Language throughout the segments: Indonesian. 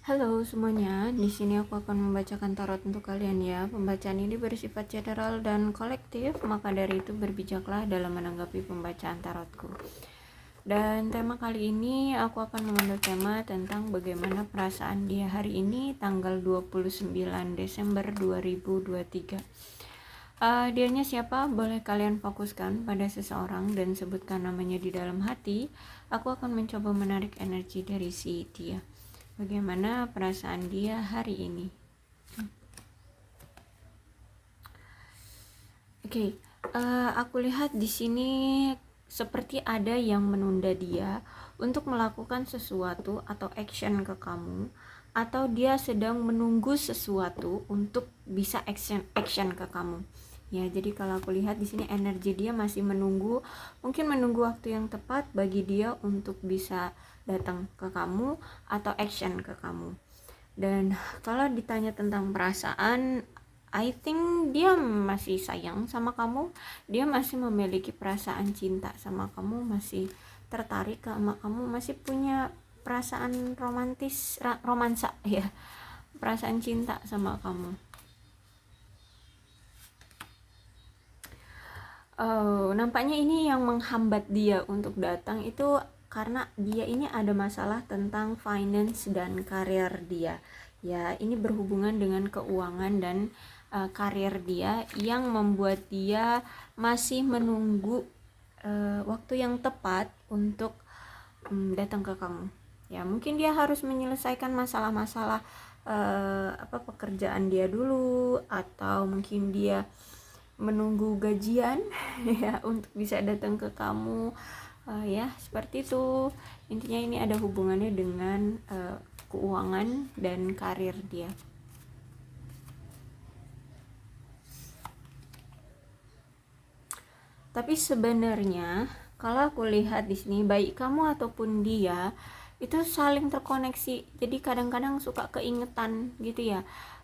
Halo semuanya, di sini aku akan membacakan tarot untuk kalian ya. Pembacaan ini bersifat general dan kolektif, maka dari itu berbijaklah dalam menanggapi pembacaan tarotku. Dan tema kali ini aku akan mengambil tema tentang bagaimana perasaan dia hari ini tanggal 29 Desember 2023. Dianya siapa? Boleh kalian fokuskan pada seseorang dan sebutkan namanya di dalam hati. Aku akan mencoba menarik energi dari si dia. Bagaimana perasaan dia hari ini? Oke, aku lihat di sini seperti ada yang menunda dia untuk melakukan sesuatu atau action ke kamu, atau dia sedang menunggu sesuatu untuk bisa action ke kamu. Ya, jadi kalau aku lihat di sini energi dia masih menunggu, mungkin menunggu waktu yang tepat bagi dia untuk bisa datang ke kamu atau action ke kamu. Dan kalau ditanya tentang perasaan, I think dia masih sayang sama kamu, dia masih memiliki perasaan cinta sama kamu, masih tertarik sama kamu, masih punya perasaan romansa ya, perasaan cinta sama kamu. Nampaknya ini yang menghambat dia untuk datang itu karena dia ini ada masalah tentang finance dan karir dia. Ya, ini berhubungan dengan keuangan dan karir dia yang membuat dia masih menunggu waktu yang tepat untuk datang ke kamu. Ya, mungkin dia harus menyelesaikan masalah-masalah pekerjaan dia dulu, atau mungkin dia menunggu gajian ya untuk bisa datang ke kamu, ya seperti itu. Intinya ini ada hubungannya dengan keuangan dan karir dia. Tapi sebenarnya kalau aku lihat di sini, baik kamu ataupun dia itu saling terkoneksi. Jadi kadang-kadang suka keingetan gitu ya.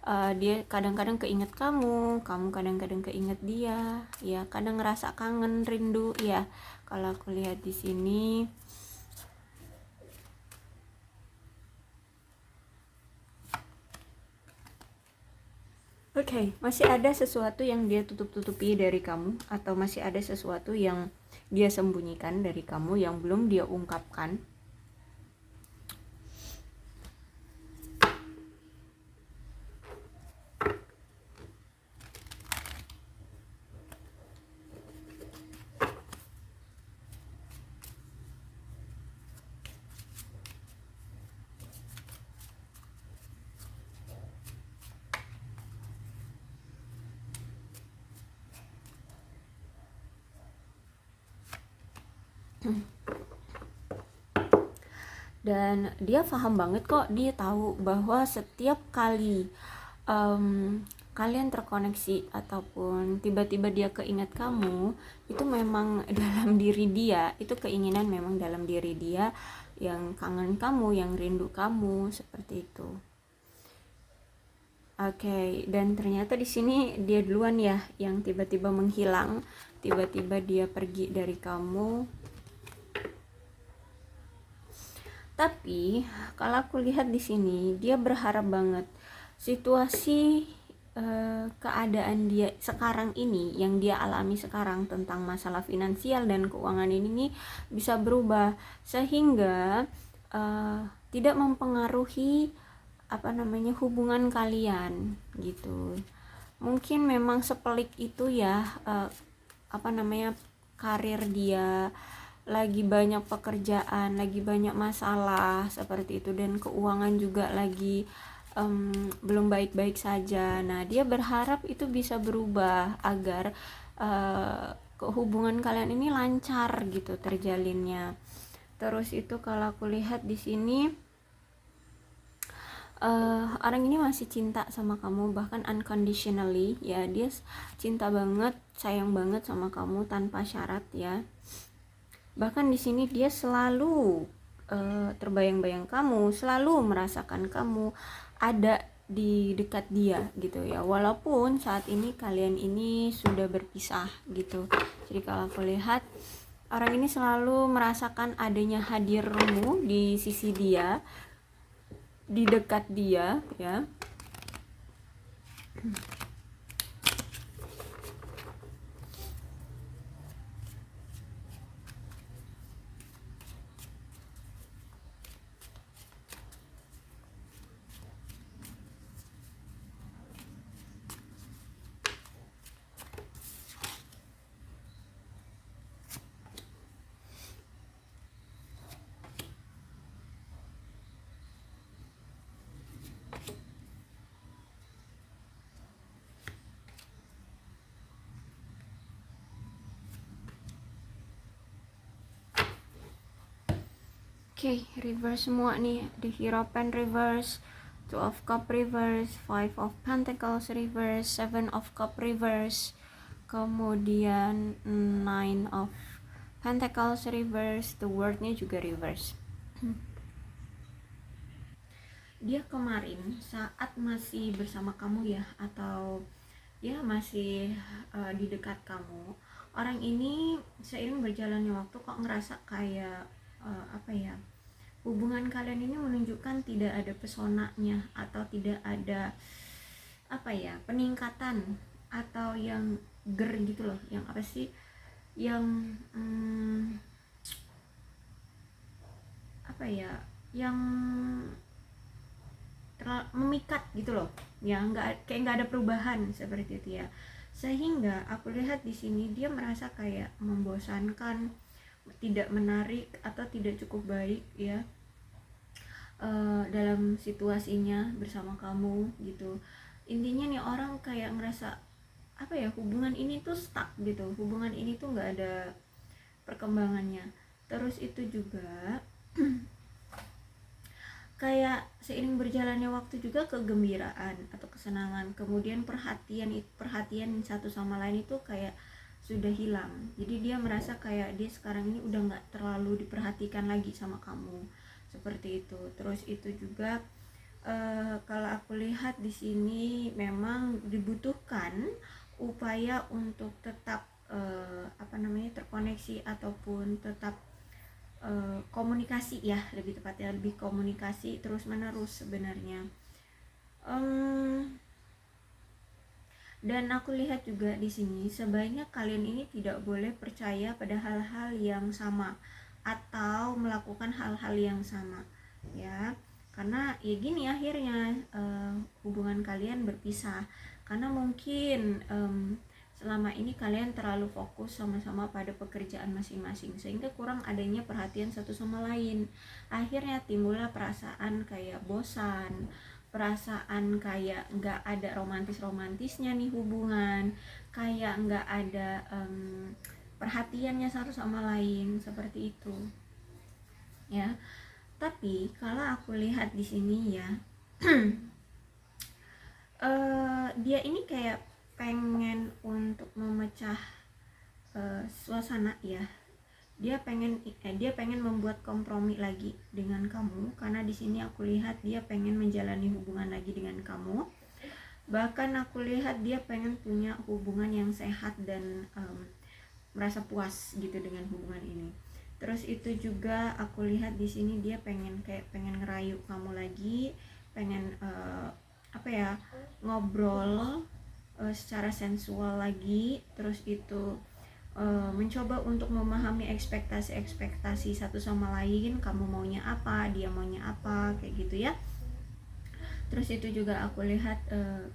Dia kadang-kadang keinget kamu kadang-kadang keinget dia. Ya, kadang ngerasa kangen, rindu ya. Kalau aku lihat di sini. Oke, masih ada sesuatu yang dia tutup-tutupi dari kamu, atau masih ada sesuatu yang dia sembunyikan dari kamu yang belum dia ungkapkan. Dan dia paham banget kok, dia tahu bahwa setiap kali kalian terkoneksi ataupun tiba-tiba dia keinget kamu, itu memang dalam diri dia, itu keinginan memang dalam diri dia yang kangen kamu, yang rindu kamu, seperti itu. Oke, dan ternyata di sini dia duluan ya yang tiba-tiba menghilang, tiba-tiba dia pergi dari kamu. Tapi kalau aku lihat di sini, dia berharap banget situasi keadaan dia sekarang ini, yang dia alami sekarang tentang masalah finansial dan keuangan ini nih, bisa berubah sehingga tidak mempengaruhi hubungan kalian gitu. Mungkin memang sepelik itu ya, karir dia lagi banyak pekerjaan, lagi banyak masalah seperti itu, dan keuangan juga lagi belum baik-baik saja. Nah, dia berharap itu bisa berubah agar hubungan kalian ini lancar gitu terjalinnya. Terus itu kalau aku lihat di sini, orang ini masih cinta sama kamu, bahkan unconditionally ya. Dia cinta banget, sayang banget sama kamu tanpa syarat ya. Bahkan di sini dia selalu terbayang-bayang kamu, selalu merasakan kamu ada di dekat dia gitu ya, walaupun saat ini kalian ini sudah berpisah gitu. Jadi kalau aku lihat, orang ini selalu merasakan adanya hadirmu di sisi dia, di dekat dia ya. Oke, reverse semua nih. The Hierophant reverse, Two of Cup reverse, Five of Pentacles reverse, Seven of Cup reverse, kemudian Nine of Pentacles reverse, the World-nya juga reverse. Dia kemarin saat masih bersama kamu ya, atau ya masih di dekat kamu, orang ini seiring berjalannya waktu kok ngerasa kayak apa ya, hubungan kalian ini menunjukkan tidak ada pesonanya atau tidak ada apa ya, peningkatan atau yang gitu loh, yang apa sih, yang apa ya, yang memikat gitu loh ya, kayak nggak ada perubahan seperti itu ya. Sehingga aku lihat di sini dia merasa kayak membosankan, tidak menarik atau tidak cukup baik ya dalam situasinya bersama kamu gitu. Intinya nih orang kayak ngerasa apa ya, hubungan ini tuh stuck gitu, hubungan ini tuh nggak ada perkembangannya. Terus itu juga kayak seiring berjalannya waktu juga kegembiraan atau kesenangan, kemudian perhatian satu sama lain itu kayak sudah hilang. Jadi dia merasa kayak dia sekarang ini udah nggak terlalu diperhatikan lagi sama kamu, seperti itu. Terus itu juga kalau aku lihat di sini memang dibutuhkan upaya untuk tetap terkoneksi ataupun tetap komunikasi ya, lebih tepatnya lebih komunikasi terus menerus sebenarnya. Dan aku lihat juga di sini sebaiknya kalian ini tidak boleh percaya pada hal-hal yang sama atau melakukan hal-hal yang sama ya, karena ya gini akhirnya hubungan kalian berpisah karena mungkin selama ini kalian terlalu fokus sama-sama pada pekerjaan masing-masing sehingga kurang adanya perhatian satu sama lain. Akhirnya timbullah perasaan kayak bosan, perasaan kayak nggak ada romantisnya nih hubungan, kayak nggak ada perhatiannya satu sama lain, seperti itu ya. Tapi kalau aku lihat di sini ya dia ini kayak pengen untuk memecah suasana ya. Dia pengen membuat kompromi lagi dengan kamu, karena di sini aku lihat dia pengen menjalani hubungan lagi dengan kamu. Bahkan aku lihat dia pengen punya hubungan yang sehat dan merasa puas gitu dengan hubungan ini. Terus itu juga aku lihat di sini dia pengen ngerayu kamu lagi, pengen ngobrol secara sensual lagi. Terus itu mencoba untuk memahami ekspektasi satu sama lain, kamu maunya apa, dia maunya apa, kayak gitu ya. Terus itu juga aku lihat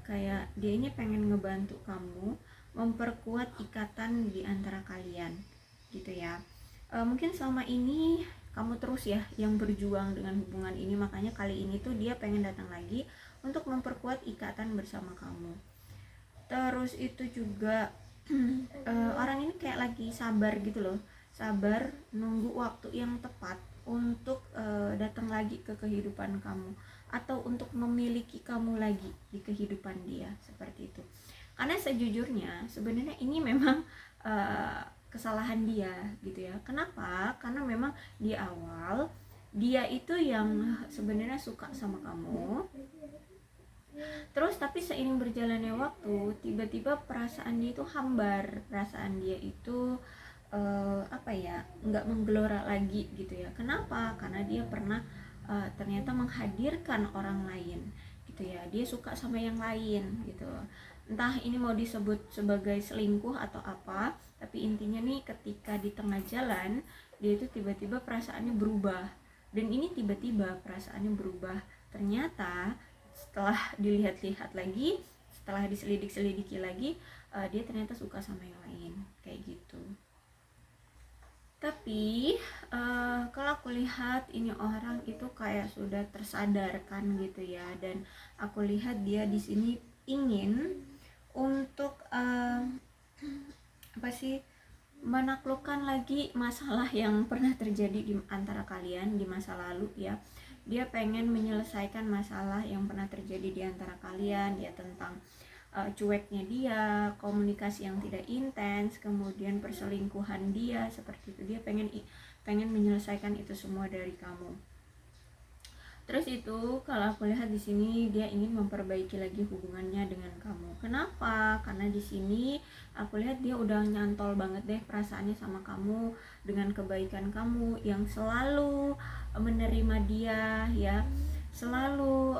kayak dia ini pengen ngebantu kamu memperkuat ikatan di antara kalian gitu ya. Mungkin selama ini kamu terus ya yang berjuang dengan hubungan ini, makanya kali ini tuh dia pengen datang lagi untuk memperkuat ikatan bersama kamu. Terus itu juga orang ini kayak lagi sabar gitu loh, sabar nunggu waktu yang tepat untuk datang lagi ke kehidupan kamu atau untuk memiliki kamu lagi di kehidupan dia, seperti itu. Karena sejujurnya sebenarnya ini memang kesalahan dia gitu ya. Kenapa? Karena memang di awal dia itu yang sebenarnya suka sama kamu. Terus tapi seiring berjalannya waktu tiba-tiba perasaan dia itu hambar, perasaan dia itu nggak menggelora lagi gitu ya. Kenapa? Karena dia pernah ternyata menghadirkan orang lain gitu ya, dia suka sama yang lain gitu. Entah ini mau disebut sebagai selingkuh atau apa, tapi intinya nih ketika di tengah jalan dia itu tiba-tiba perasaannya berubah. Dan ini tiba-tiba perasaannya berubah, ternyata setelah dilihat-lihat lagi, setelah diselidik-selidiki lagi, dia ternyata suka sama yang lain kayak gitu. Tapi kalau aku lihat ini orang itu kayak sudah tersadarkan gitu ya, dan aku lihat dia di sini ingin untuk apa sih, menaklukkan lagi masalah yang pernah terjadi di antara kalian di masa lalu ya. Dia pengen menyelesaikan masalah yang pernah terjadi di antara kalian ya, tentang cueknya dia, komunikasi yang tidak intens, kemudian perselingkuhan dia seperti itu. Dia pengen menyelesaikan itu semua dari kamu. Terus itu kalau aku lihat di sini dia ingin memperbaiki lagi hubungannya dengan kamu. Kenapa? Karena di sini aku lihat dia udah nyantol banget deh perasaannya sama kamu, dengan kebaikan kamu yang selalu menerima dia ya, selalu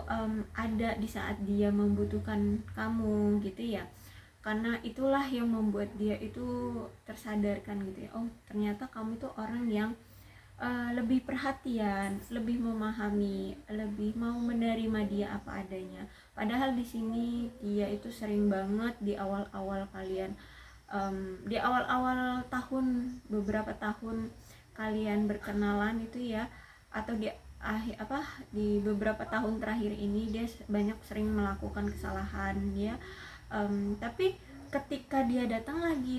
ada di saat dia membutuhkan kamu gitu ya. Karena itulah yang membuat dia itu tersadarkan gitu ya, oh ternyata kamu tuh orang yang lebih perhatian, lebih memahami, lebih mau menerima dia apa adanya. Padahal di sini dia itu sering banget di awal-awal kalian, di awal-awal tahun, beberapa tahun kalian berkenalan itu ya, atau di beberapa tahun terakhir ini dia banyak sering melakukan kesalahan ya. Tapi ketika dia datang lagi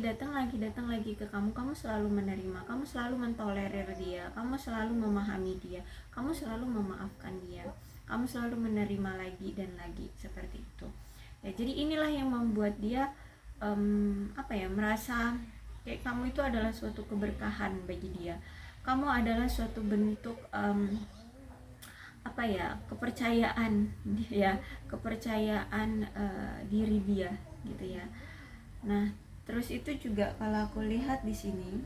ke kamu, kamu selalu menerima, kamu selalu mentolerir dia, kamu selalu memahami dia, kamu selalu memaafkan dia, kamu selalu menerima lagi dan lagi seperti itu ya. Jadi inilah yang membuat dia merasa kayak kamu itu adalah suatu keberkahan bagi dia. Kamu adalah suatu bentuk kepercayaan ya, kepercayaan diri dia gitu ya. Nah, terus itu juga kalau aku lihat di sini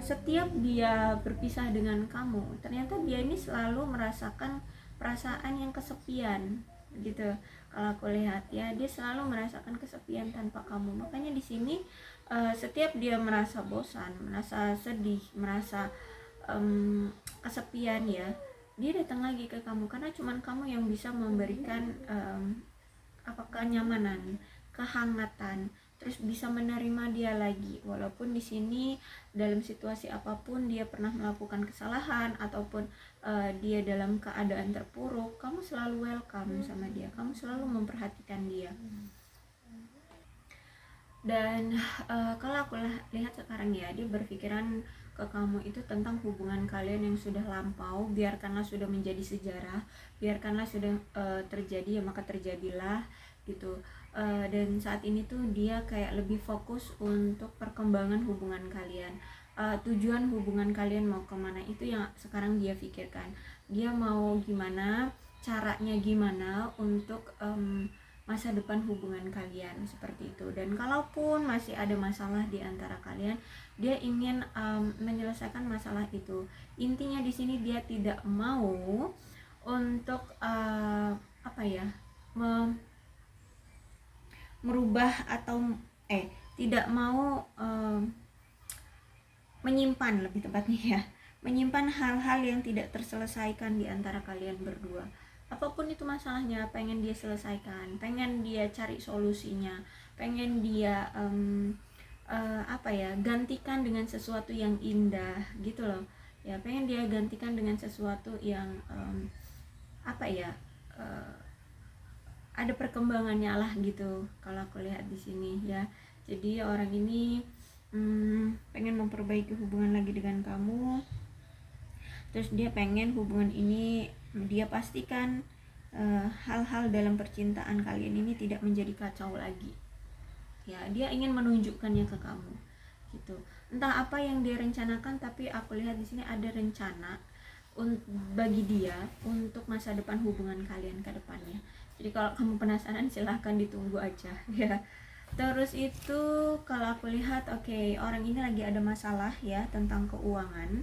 setiap dia berpisah dengan kamu, ternyata dia ini selalu merasakan perasaan yang kesepian gitu. Kalau aku lihat ya, dia selalu merasakan kesepian tanpa kamu. Makanya di sini setiap dia merasa bosan, merasa sedih, merasa kesepian ya, dia datang lagi ke kamu karena cuman kamu yang bisa memberikan kenyamanan, kehangatan, terus bisa menerima dia lagi. Walaupun di sini dalam situasi apapun dia pernah melakukan kesalahan ataupun dia dalam keadaan terpuruk, kamu selalu welcome sama dia, kamu selalu memperhatikan dia. Dan kalau aku lihat sekarang ya, dia berpikiran ke kamu itu tentang hubungan kalian yang sudah lampau. Biarkanlah sudah menjadi sejarah, biarkanlah sudah terjadi ya, maka terjadilah gitu. Dan saat ini tuh dia kayak lebih fokus untuk perkembangan hubungan kalian. Tujuan hubungan kalian mau kemana itu yang sekarang dia pikirkan. Dia mau gimana, caranya gimana untuk masa depan hubungan kalian seperti itu. Dan kalaupun masih ada masalah di antara kalian, dia ingin menyelesaikan masalah itu. Intinya di sini dia tidak mau untuk merubah atau tidak mau menyimpan, lebih tepatnya ya, menyimpan hal-hal yang tidak terselesaikan di antara kalian berdua. Apapun itu masalahnya, pengen dia selesaikan, pengen dia cari solusinya, pengen dia gantikan dengan sesuatu yang indah gitu loh ya. Pengen dia gantikan dengan sesuatu yang ada perkembangannya lah gitu kalau aku lihat di sini ya. Jadi orang ini pengen memperbaiki hubungan lagi dengan kamu. Terus dia pengen hubungan ini, dia pastikan hal-hal dalam percintaan kalian ini tidak menjadi kacau lagi ya. Dia ingin menunjukkannya ke kamu gitu. Entah apa yang dia rencanakan, tapi aku lihat di sini ada rencana bagi dia untuk masa depan hubungan kalian ke depannya. Jadi kalau kamu penasaran silahkan ditunggu aja ya. Terus itu kalau aku lihat orang ini lagi ada masalah ya tentang keuangan.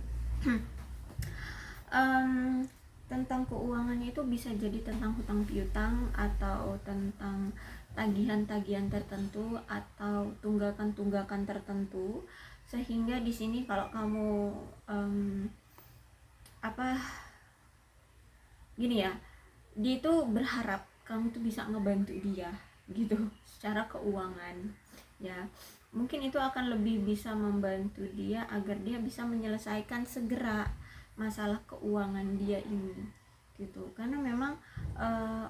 um, tentang keuangannya itu bisa jadi tentang hutang piutang atau tentang tagihan-tagihan tertentu atau tunggakan-tunggakan tertentu, sehingga di sini kalau kamu apa gini ya, dia itu berharap kamu tuh bisa ngebantu dia gitu secara keuangan ya. Mungkin itu akan lebih bisa membantu dia agar dia bisa menyelesaikan segera masalah keuangan dia ini gitu. Karena memang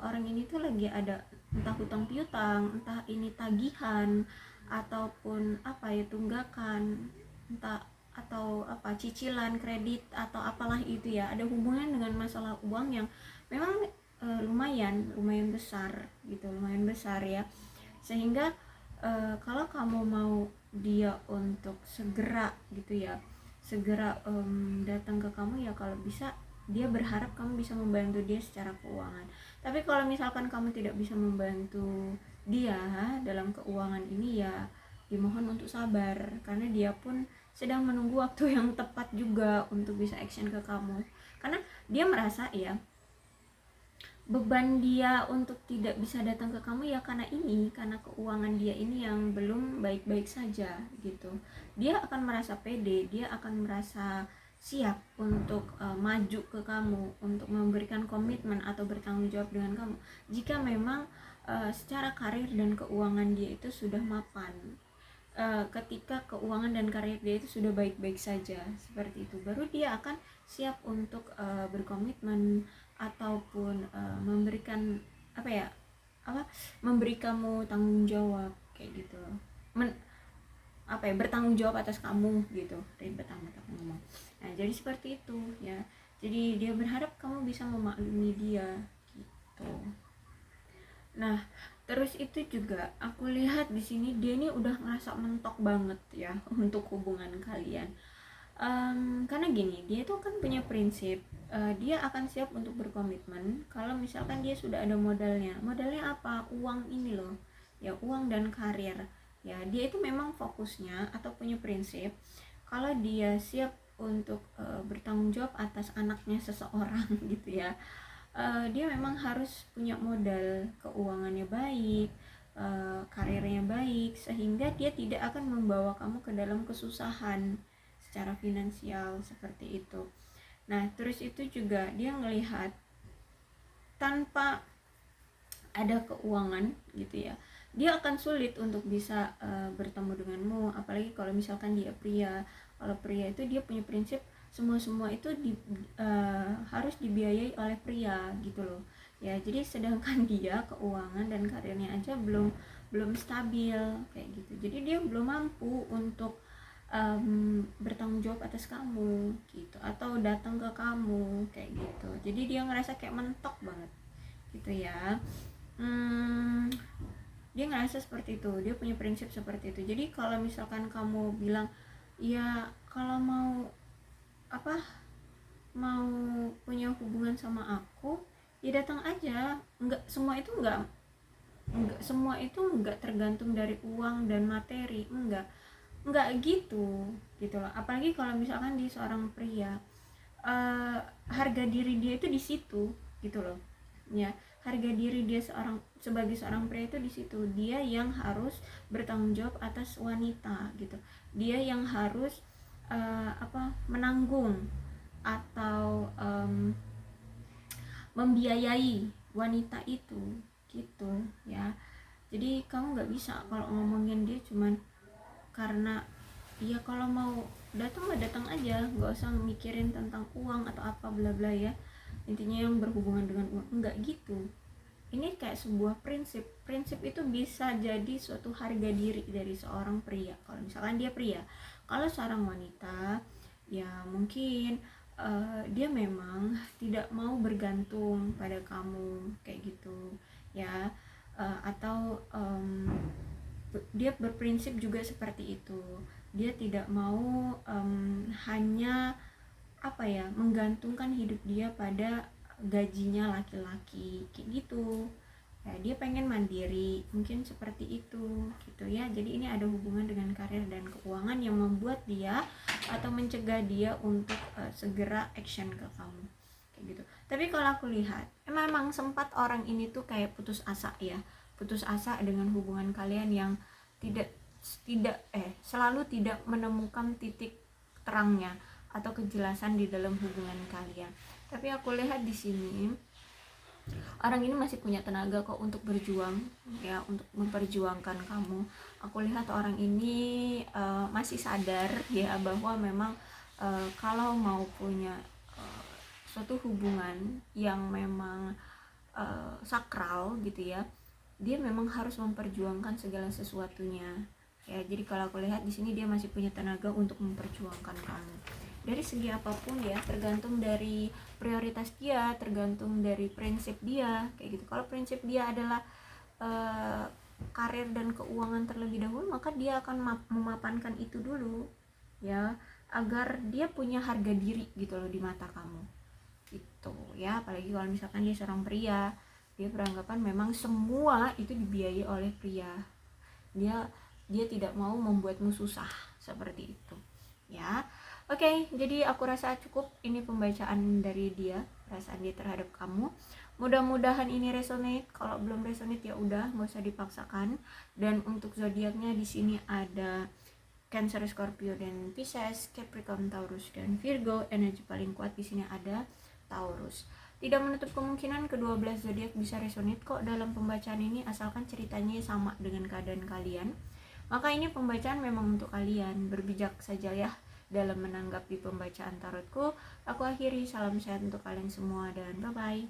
orang ini tuh lagi ada entah hutang piutang, entah ini tagihan ataupun apa ya, tunggakan, entah atau apa cicilan kredit atau apalah itu ya, ada hubungan dengan masalah uang yang memang lumayan besar gitu, lumayan besar ya. Sehingga kalau kamu mau dia untuk segera gitu ya, segera datang ke kamu ya, kalau bisa dia berharap kamu bisa membantu dia secara keuangan. Tapi kalau misalkan kamu tidak bisa membantu dia dalam keuangan ini ya, dimohon untuk sabar, karena dia pun sedang menunggu waktu yang tepat juga untuk bisa action ke kamu. Karena dia merasa ya, beban dia untuk tidak bisa datang ke kamu ya karena keuangan dia ini yang belum baik-baik saja gitu. Dia akan merasa pede, dia akan merasa siap untuk maju ke kamu, untuk memberikan komitmen atau bertanggung jawab dengan kamu jika memang secara karir dan keuangan dia itu sudah mapan. Ketika keuangan dan karir dia itu sudah baik-baik saja seperti itu, baru dia akan siap untuk berkomitmen ataupun memberikan memberi kamu tanggung jawab kayak gitu, bertanggung jawab atas kamu gitu, ribet amat aku ngomong. Nah jadi seperti itu ya, jadi dia berharap kamu bisa memaklumi dia gitu. Nah terus itu juga aku lihat di sini dia ini udah ngerasa mentok banget ya untuk hubungan kalian. Karena gini, dia tuh kan punya prinsip, dia akan siap untuk berkomitmen kalau misalkan dia sudah ada modalnya apa, uang ini loh ya, uang dan karir ya. Dia itu memang fokusnya atau punya prinsip kalau dia siap untuk bertanggung jawab atas anaknya seseorang gitu ya. Dia memang harus punya modal keuangannya baik, karirnya baik, sehingga dia tidak akan membawa kamu ke dalam kesusahan secara finansial seperti itu. Nah terus itu juga dia ngelihat tanpa ada keuangan gitu ya, dia akan sulit untuk bisa bertemu denganmu, apalagi kalau misalkan dia pria. Kalau pria itu dia punya prinsip semua itu harus dibiayai oleh pria gitu loh ya. Jadi sedangkan dia keuangan dan karirnya aja belum stabil kayak gitu, jadi dia belum mampu untuk bertanggung jawab atas kamu gitu, atau datang ke kamu kayak gitu. Jadi dia ngerasa kayak mentok banget gitu ya. Dia ngerasa seperti itu, dia punya prinsip seperti itu. Jadi kalau misalkan kamu bilang ya kalau mau punya hubungan sama aku ya datang aja, enggak semua itu enggak tergantung dari uang dan materi, enggak gitu loh. Apalagi kalau misalkan dia seorang pria, harga diri dia itu di situ gitu loh ya. Harga diri dia sebagai seorang pria itu di situ, dia yang harus bertanggung jawab atas wanita gitu, dia yang harus menanggung atau membiayai wanita itu gitu ya. Jadi kamu nggak bisa kalau ngomongin dia cuman karena ya kalau mau datang mah datang aja, nggak usah mikirin tentang uang atau apa bla bla ya, intinya yang berhubungan dengan uang, enggak gitu. Ini kayak sebuah prinsip itu bisa jadi suatu harga diri dari seorang pria kalau misalkan dia pria. Kalau seorang wanita ya mungkin dia memang tidak mau bergantung pada kamu kayak gitu ya, atau dia berprinsip juga seperti itu, dia tidak mau hanya menggantungkan hidup dia pada gajinya laki-laki kayak gitu ya, dia pengen mandiri, mungkin seperti itu gitu ya. Jadi ini ada hubungan dengan karir dan keuangan yang membuat dia atau mencegah dia untuk segera action ke kamu kayak gitu. Tapi kalau aku lihat memang sempat orang ini tuh kayak putus asa ya, putus asa dengan hubungan kalian yang tidak selalu tidak menemukan titik terangnya atau kejelasan di dalam hubungan kalian. Tapi aku lihat di sini orang ini masih punya tenaga kok untuk berjuang ya, untuk memperjuangkan kamu. Aku lihat orang ini masih sadar ya bahwa memang kalau mau punya suatu hubungan yang memang sakral gitu ya, dia memang harus memperjuangkan segala sesuatunya ya. Jadi kalau aku lihat di sini dia masih punya tenaga untuk memperjuangkan kamu dari segi apapun ya, tergantung dari prioritas dia, tergantung dari prinsip dia kayak gitu. Kalau prinsip dia adalah karir dan keuangan terlebih dahulu, maka dia akan memapankan itu dulu ya, agar dia punya harga diri gitu loh di mata kamu gitu ya. Apalagi kalau misalkan dia seorang pria, dia beranggapan memang semua itu dibiayai oleh pria, dia tidak mau membuatmu susah seperti itu ya. Oke, jadi aku rasa cukup ini pembacaan dari dia, perasaan dia terhadap kamu. Mudah-mudahan ini resonate. Kalau belum resonate ya udah, nggak usah dipaksakan. Dan untuk zodiaknya di sini ada Cancer, Scorpio, dan Pisces, Capricorn, Taurus, dan Virgo. Energi paling kuat di sini ada Taurus. Tidak menutup kemungkinan kedua belas zodiak bisa resonate kok dalam pembacaan ini, asalkan ceritanya sama dengan keadaan kalian. Maka ini pembacaan memang untuk kalian, berbijak saja ya dalam menanggapi pembacaan tarotku. Aku akhiri, salam sehat untuk kalian semua dan bye-bye.